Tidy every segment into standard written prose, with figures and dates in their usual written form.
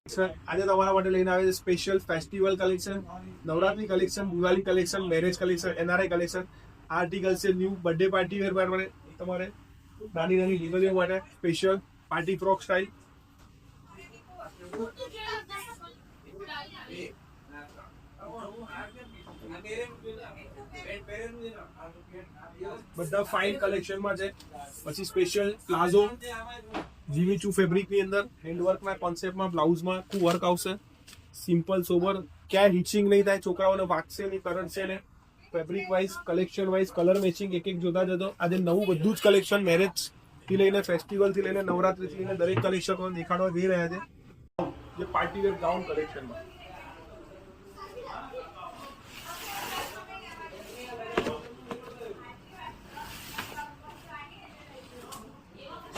Sir આજે તમારા માટે લઈને આવે છે special festival collection, Navratri collection, Diwali collection, marriage collection, NRI collection. Article છે ન્યૂ બર્થડે પાર્ટી વેર માટે, તમારે નાની નાની દીકરીઓ માટે સ્પેશિયલ પાર્ટી ફ્રોક સ્ટાઇલ. બધા ફાઇન કલેક્શનમાં છે. પછી સ્પેશિયલ પ્લાઝો જીવીચુ ફેબ્રિક ની અંદર હેન્ડવર્કના કોન્સેપ્ટમાં બ્લાઉઝમાં આખું વર્ક આવશે. સિમ્પલ સોબર, ક્યાંય હિચિંગ નહીં થાય, છોકરાઓને વાગશે નહીં, કરડશે ને. Fabric wise, collection wise, colour matching એક એક જોતા જતો. આજે નવું બધું જ કલેક્શન મેરેજ થી લઈને ફેસ્ટિવલ થી લઈને નવરાત્રી થી લઈને દરેક કલેક્શન દેખાડવા જઈ રહ્યા છે. જે પાર્ટી વેર ગાઉન કલેક્શનમાં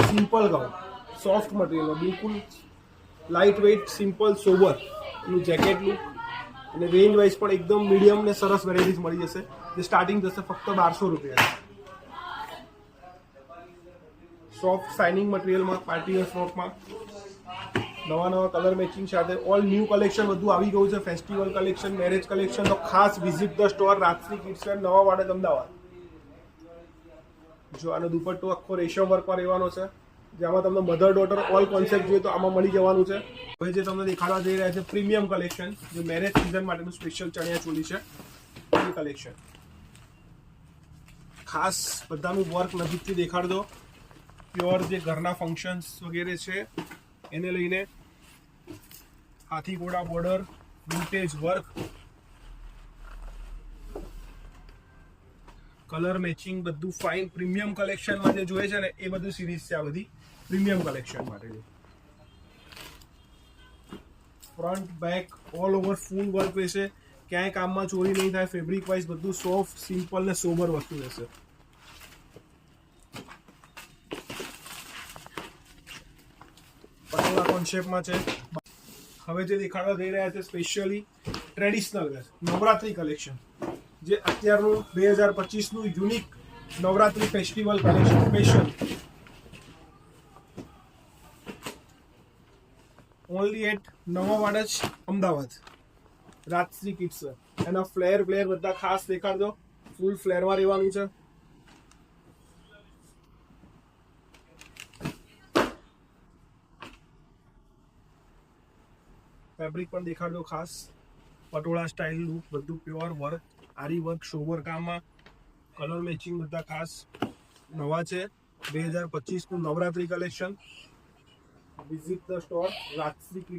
સિમ્પલ ગાઉન, સોફ્ટ મટીરિયલ, બિલકુલ લાઇટ વેઇટ, સિમ્પલ સોબર એનું જેકેટ લુક. અને રેન્જ વાઇઝ પણ એકદમ મીડિયમ ને સરસ વેરાયટીઝ મળી જશે. જે સ્ટાર્ટિંગ જશે ફક્ત 1200 રૂપિયા. સોફ્ટ શાઇનિંગ મટીરિયલમાં પાર્ટી વેર ફ્રોકમાં નવા કલર મેચિંગ સાથે ઓલ ન્યૂ કલેક્શન બધું આવી ગયું છે. ફેસ્ટિવલ કલેક્શન, મેરેજ કલેક્શન, તો ખાસ visit the store, Rajshree kids wear, Nava Vadaj, Ahmedabad. જો આનો દુપટ્ટો આખો રેશમ વર્કમાં રહેવાનો છે, જેમાં તમને મધર ડોટર ઓલ કોન્સેપ્ટ જોઈએ તો આમાં મળી જવાનું છે. હવે જે તમને દેખાડવા જઈ રહ્યા છે પ્રીમિયમ કલેક્શન, જે મેરેજ સિઝન માટેનું સ્પેશિયલ ચણિયા ચોલી છે. એ કલેક્શન ખાસ બધાનું વર્ક નજીકથી દેખાડજો. પ્યોર જે ઘરના ફંક્શન્સ વગેરે છે એને લઈને હાથી ઘોડા border, vintage work, colour matching, બધું ફાઇન પ્રીમિયમ કલેક્શનમાં જે જોઈએ છે ને એ બધું સિરીઝ છે. આ બધી પ્રીમિયમ કલેક્શન માટે ફ્રન્ટ બેક ઓલ ઓવર ફૂલ વર્ક રહેશે. ક્યાંય કામમાં ચોરી નહીં થાય. ફેબ્રિક વાઇઝ બધું સોફ્ટ, સિમ્પલ ને સોબર વસ્તુ રહેશે. પટોળા કોન્સેપ્ટમાં છે. હવે જે દેખાડવા જઈ રહ્યા છે specially traditional wear Navratri collection, જે અત્યારનું 2025નું unique Navratri festival collection special. Only at Nava Vadaj, Ahmedabad. Rajshree kids. એના ફ્લેર બધા ખાસ દેખાડજો. ફૂલ ફ્લેરમાં રહેવાનું છે. ફેબ્રિક પણ દેખાડજો ખાસ. પટોળા સ્ટાઇલ લુક, બધું પ્યોર વર્ક, આરી વર્ક, શોવર કામમાં, કલર મેચિંગ બધા ખાસ નવા છે. 2025નું Navratri collection. Visit the store, Rajshree kids.